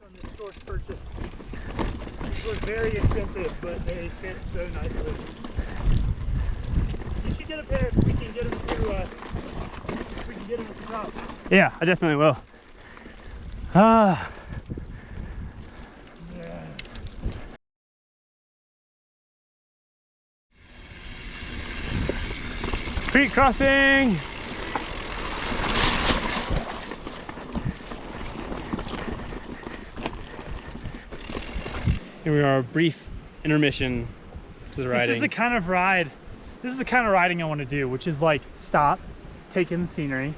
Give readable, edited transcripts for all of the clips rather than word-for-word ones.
from this source purchase. These were very expensive, but they fit so nicely. You should get a pair if we can get them to, if we can get them at the top. Yeah, I definitely will. Ah. Yeah. Creek crossing. Here we are, a brief intermission to the riding. This is the kind of ride, this is the kind of riding I want to do, which is like stop, take in the scenery,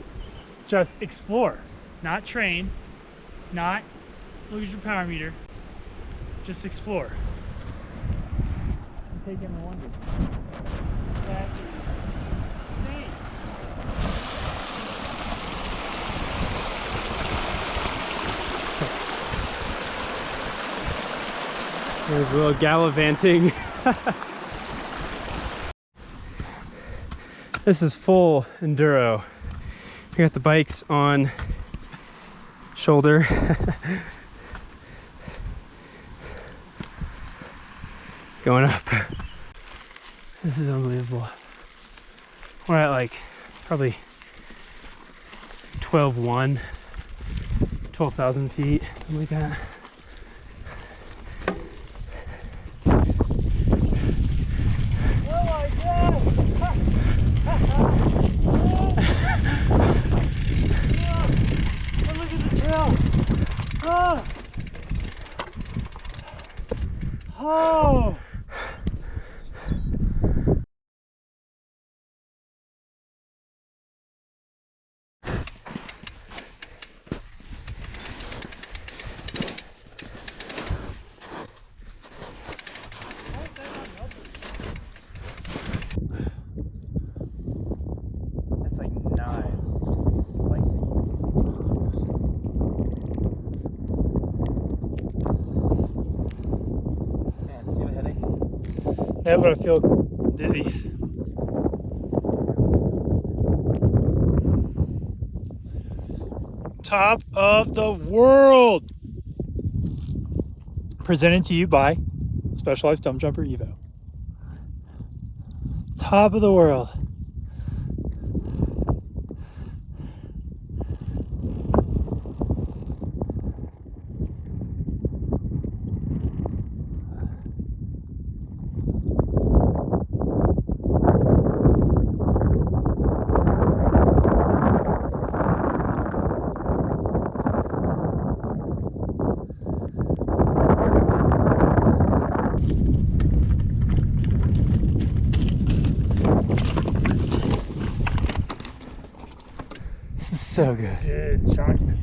just explore, not train, not look at your power meter, just explore. And take in the wonders. That is insane. There's a little gallivanting. This is full enduro. We got the bikes on shoulder. Going up. This is unbelievable. We're at like probably 12,000 feet, something like that. Oh! That's like knives, just slicing. Man, do you have a headache? Yeah, but I feel dizzy. Top of the world! Presented to you by Specialized Dump Jumper Evo. Top of the world. So good. Good, chalky.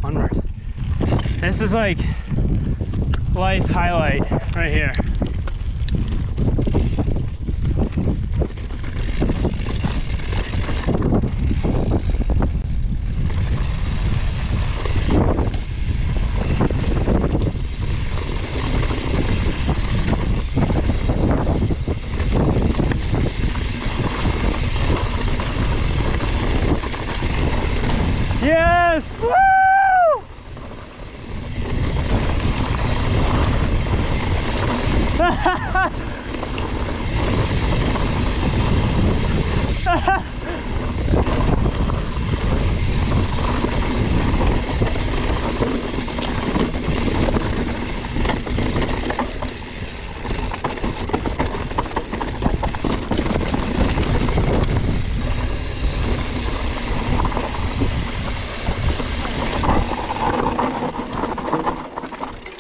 Onwards. This is like life highlight right here. Yes! Woo!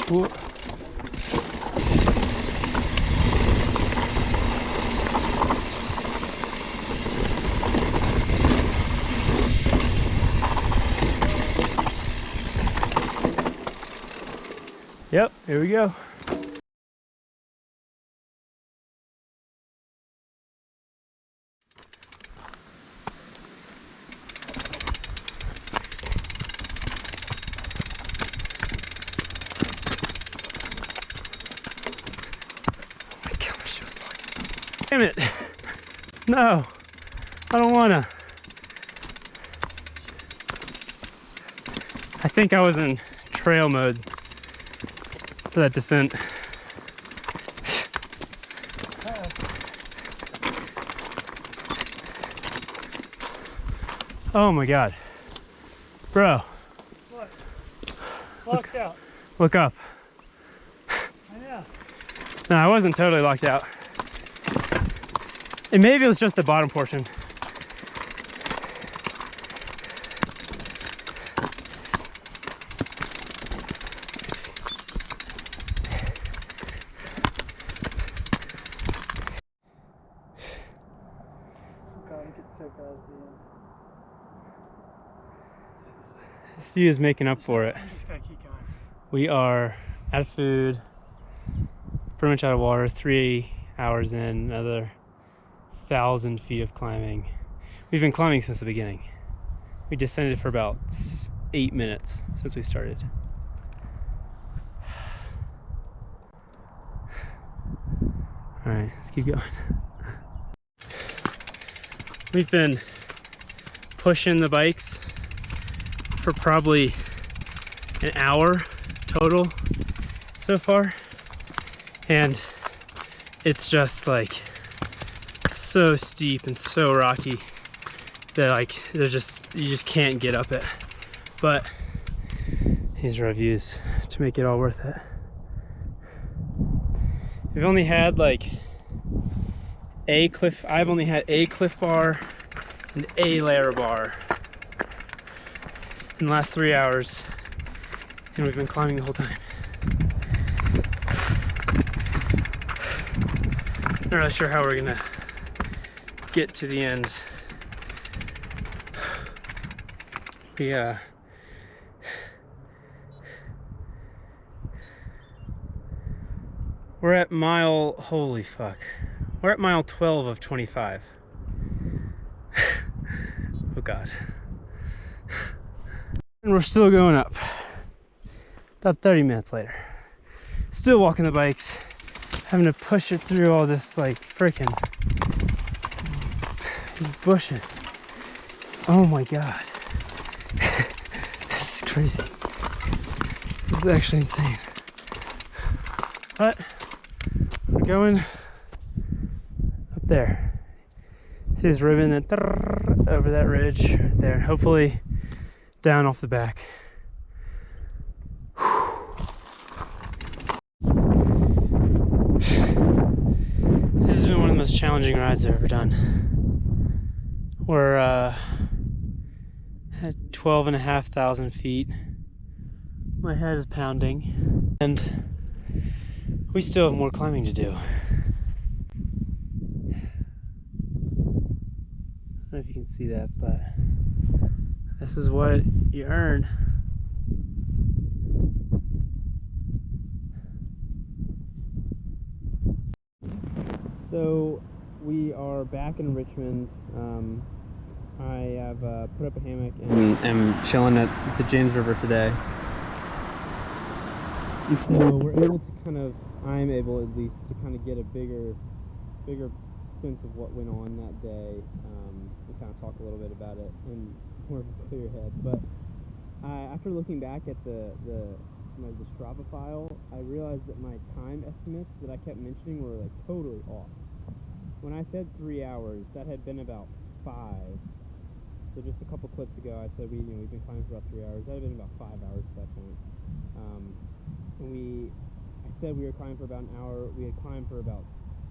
Cool. Yep, here we go. Damn it. No, I don't wanna. I think I was in trail mode for that descent. Oh my God. Bro. What? Locked out. Look up. I know. No, I wasn't totally locked out. And maybe it was just the bottom portion. God, it gets so bad at the end. This view is making up for it. We just gotta keep going. We are out of food, pretty much out of water, 3 hours in, another 1,000 feet of climbing. We've been climbing since the beginning. We descended for about 8 minutes since we started. All right, let's keep going. We've been pushing the bikes for probably an hour total so far, and it's just like so steep and so rocky that like you just can't get up it. But these are our views to make it all worth it. We've only had like I've only had a cliff bar and a layer bar in the last 3 hours, and we've been climbing the whole time. Not really sure how we're gonna get to the end. We're at mile, holy fuck. We're at mile 12 of 25. Oh God. And we're still going up. About 30 minutes later. Still walking the bikes, having to push it through all this like frickin' these bushes. Oh my God. This is crazy. This is actually insane. But we're going up there. See this ribbon that over that ridge right there. Hopefully down off the back. This has been one of the most challenging rides I've ever done. We're at 12,500 feet. My head is pounding, and we still have more climbing to do. I don't know if you can see that, but this is what you earn. So we are back in Richmond. I have put up a hammock and am chilling at the James River today. And so we're able to I'm able at least to kind of get a bigger sense of what went on that day, and kind of talk a little bit about it in more of a clear head. But after looking back at the Strava file, I realized that my time estimates that I kept mentioning were like totally off. When I said 3 hours, that had been about 5. So just a couple clips ago, I said we've been climbing for about 3 hours. That had been about 5 hours at that point. And I said we were climbing for about an hour. We had climbed for about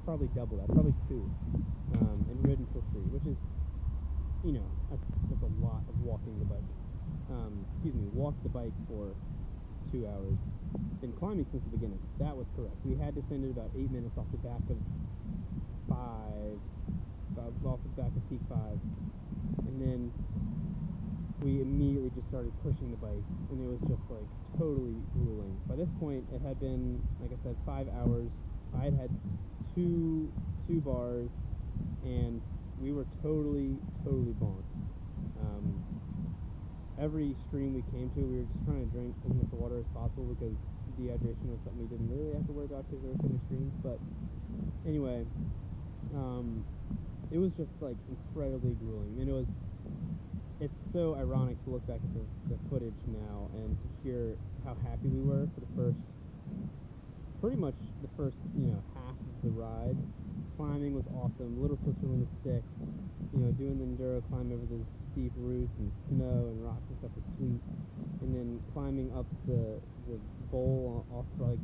probably double that, probably 2, and ridden for 3, which is, that's a lot of walking the bike. Walked the bike for 2 hours. Been climbing since the beginning. That was correct. We had descended about 8 minutes off the back of peak 5, and then we immediately just started pushing the bikes, and it was just like totally grueling. By this point, it had been, like I said, 5 hours. I had two bars, and we were totally bonked. Every stream we came to, we were just trying to drink as much water as possible because dehydration was something we didn't really have to worry about because there were so many streams. But anyway, it was just like incredibly grueling, and it was it's so ironic to look back at the footage now and to hear how happy we were for the first, pretty much the first, half of the ride. Climbing was awesome. Little Switzerland was sick. Doing the enduro climb over those steep roots and snow and rocks and stuff was sweet. And then climbing up the bowl off the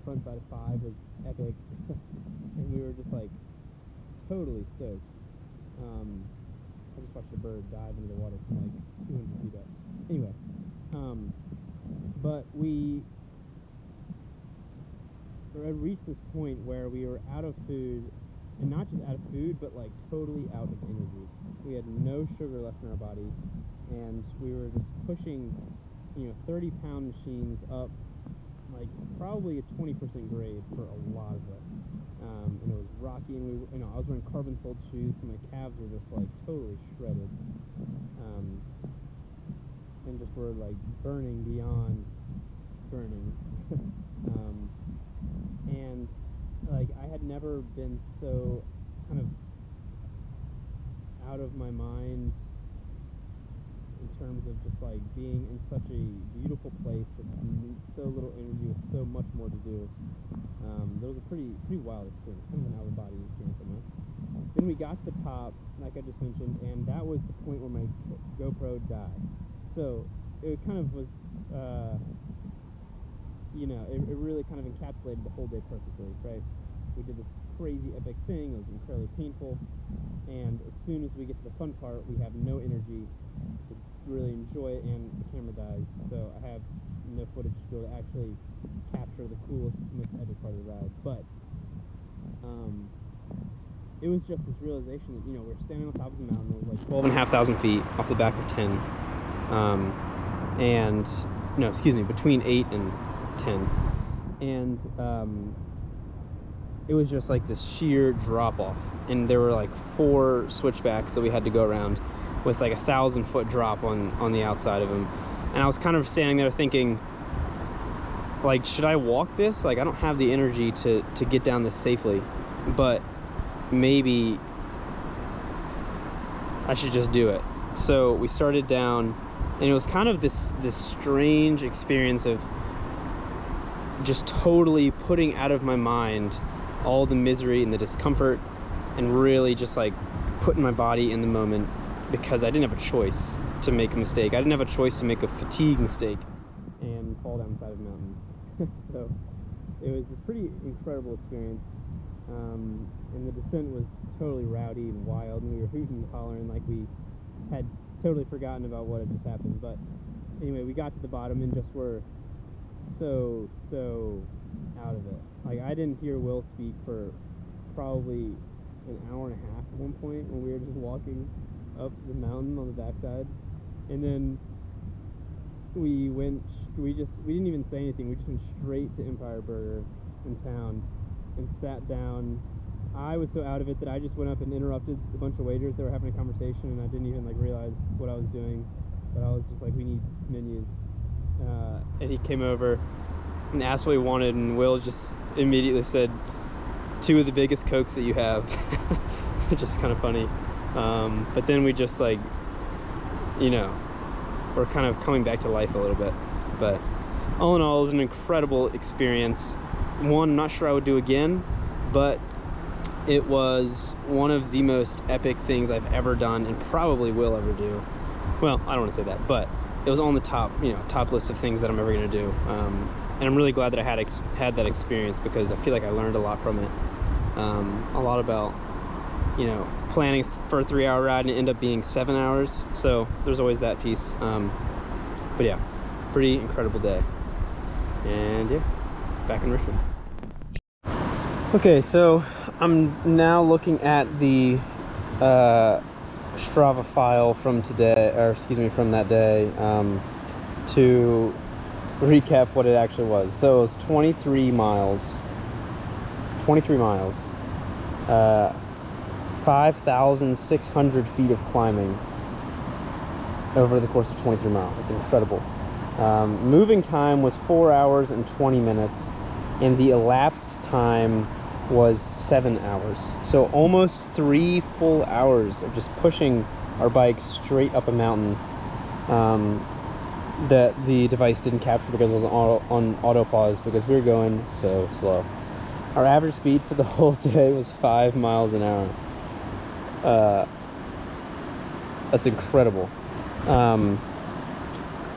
front side of 5 was epic. And we were just like totally stoked. I just watched a bird dive into the water from like 200 feet up. Anyway, but we had reached this point where we were out of food, and not just out of food, but like totally out of energy. We had no sugar left in our bodies, and we were just pushing, 30-pound machines up, like probably a 20% grade for a lot of it. And it was rocky, and I was wearing carbon-soled shoes, so my calves were just like totally shredded, and just were like burning beyond burning. And like I had never been so kind of out of my mind in terms of just like being in such a beautiful place with so little energy, with so much more to do. That was a pretty wild experience, kind of an out of body experience almost. Then we got to the top, like I just mentioned, and that was the point where my GoPro died. So it kind of was, it really kind of encapsulated the whole day perfectly, right? We did this crazy epic thing. It was incredibly painful, and as soon as we get to the fun part, we have no energy to really enjoy it, and the camera dies. So I have no footage to be able to actually capture the coolest, most epic part of the ride. But it was just this realization that we're standing on top of the mountain. It was like 12,500 feet off the back of 10, and no, excuse me, between 8 and 10, and it was just like this sheer drop off, and there were like 4 switchbacks that we had to go around with like 1,000-foot drop on the outside of them. And I was kind of standing there thinking, like, should I walk this? Like, I don't have the energy to get down this safely, but maybe I should just do it. So we started down, and it was kind of this strange experience of just totally putting out of my mind all the misery and the discomfort, and really just like putting my body in the moment, because I didn't have a choice to make a mistake. I didn't have a choice to make a fatigue mistake and fall down the side of a mountain. So it was this pretty incredible experience, and the descent was totally rowdy and wild, and we were hooting and hollering like we had totally forgotten about what had just happened. But anyway, we got to the bottom and just were so out of it. Like, I didn't hear Will speak for probably an hour and a half at one point when we were just walking up the mountain on the backside. And then we didn't even say anything. We just went straight to Empire Burger in town and sat down. I was so out of it that I just went up and interrupted a bunch of waiters. They were having a conversation, and I didn't even like realize what I was doing. But I was just like, we need menus. And he came over and asked what he wanted, and Will just immediately said, 2 of the biggest Cokes that you have, which is kind of funny. But then we just like, we're kind of coming back to life a little bit. But all in all, it was an incredible experience. One, I'm not sure I would do again, but it was one of the most epic things I've ever done, and probably will ever do. Well, I don't want to say that, but it was on the top list of things that I'm ever going to do. And I'm really glad that I had that experience, because I feel like I learned a lot from it. A lot about, planning for a 3-hour ride and it end up being 7 hours. So there's always that piece. But yeah, pretty incredible day. And yeah, back in Richmond. Okay, so I'm now looking at the Strava file from today, or excuse me, from that day, to recap what it actually was. So it was 23 miles, 5,600 feet of climbing over the course of 23 miles. That's incredible. Moving time was 4 hours and 20 minutes, and the elapsed time was 7 hours. So almost 3 full hours of just pushing our bikes straight up a mountain that the device didn't capture because it was on auto pause because we were going so slow. Our average speed for the whole day was 5 miles an hour. That's incredible.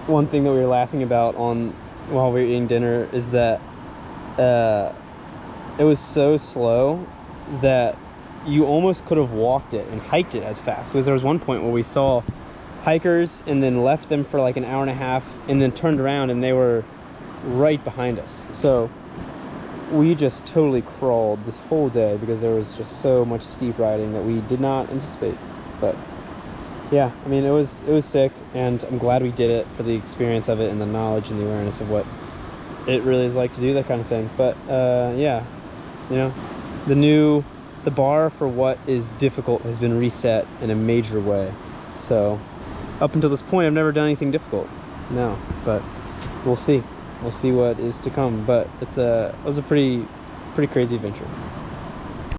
One thing that we were laughing about while we were eating dinner is that it was so slow that you almost could have walked it and hiked it as fast, because there was one point where we saw hikers and then left them for like an hour and a half and then turned around and they were right behind us. So we just totally crawled this whole day because there was just so much steep riding that we did not anticipate. But yeah, I mean, it was sick, and I'm glad we did it for the experience of it and the knowledge and the awareness of what it really is like to do that kind of thing. But yeah, you know, the bar for what is difficult has been reset in a major way. So up until this point, I've never done anything difficult. No, but we'll see. We'll see what is to come. But it was a pretty crazy adventure.